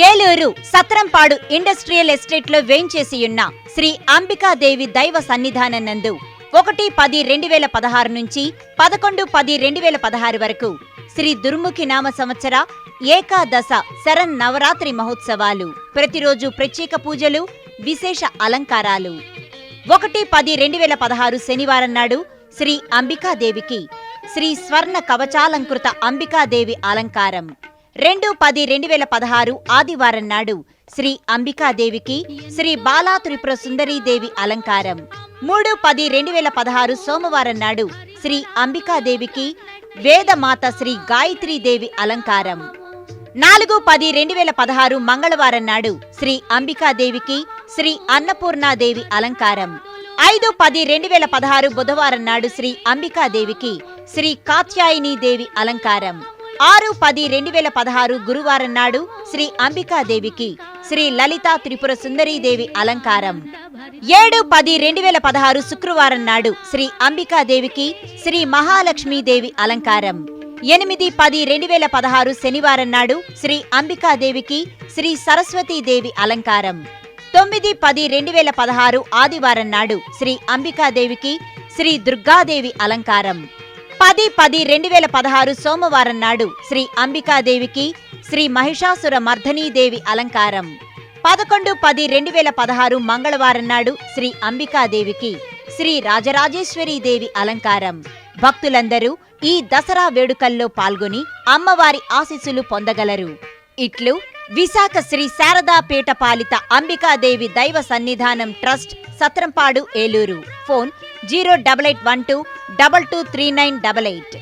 Eluru Satrampadu industrial estate లో వేంచేసియున్న శ్రీ అంబికాదేవి దైవ సన్నిధానం నందు 1-10-2016 నుంచి 11-10-2016 వరకు శ్రీ దుర్ముఖి నామ సంవత్సర ఏకాదశ శరన్ నవరాత్రి మహోత్సవాలు. ప్రతిరోజు ప్రత్యేక పూజలు, విశేష అలంకారాలు. 1-10-2016 శనివారం నాడు శ్రీ అంబికాదేవికి శ్రీ స్వర్ణ కవచాలంకృత అంబికాదేవి అలంకారం. 2-10-2016 ఆదివారం నాడు శ్రీ అంబికాదేవికి శ్రీ బాలా త్రిపుర సుందరీదేవి అలంకారం. 3-10-2016 సోమవారం నాడు శ్రీ అంబికాదేవికి వేదమాత శ్రీ గాయత్రీదేవి అలంకారం. 4-10-2016 మంగళవారం నాడు శ్రీ అంబికాదేవికి శ్రీ అన్నపూర్ణాదేవి అలంకారం. 5-10-2016 బుధవారం నాడు శ్రీ అంబికాదేవికి శ్రీ కాత్యాయనీదేవి అలంకారం. 6-10-2016 గురువారం నాడు శ్రీ అంబికాదేవికి శ్రీ లలితా త్రిపుర సుందరీదేవి అలంకారం. 7-10-2016 శుక్రవారం నాడు శ్రీ అంబికాదేవికి శ్రీ మహాలక్ష్మీదేవి అలంకారం. 8-10-2016 శనివారం నాడు శ్రీ అంబికాదేవికి శ్రీ సరస్వతీదేవి అలంకారం. 9-10-2016 ఆదివారం నాడు శ్రీ అంబికాదేవికి శ్రీ దుర్గాదేవి అలంకారం. 10-10-2016 సోమవారం నాడు శ్రీ అంబికాదేవికి శ్రీ మహిషాసుర మర్ధనీదేవి అలంకారం. 11-10-2016 మంగళవారం నాడు శ్రీ అంబికాదేవికి శ్రీ రాజరాజేశ్వరీదేవి అలంకారం. భక్తులందరూ ఈ దసరా వేడుకల్లో పాల్గొని అమ్మవారి ఆశీస్సులు పొందగలరు. ఇట్లు విశాఖ శ్రీ శారదాపీఠ పాలిత అంబికాదేవి దైవ సన్నిధానం ట్రస్ట్, సత్రంపాడు, ఏలూరు. ఫోన్ 08812223988.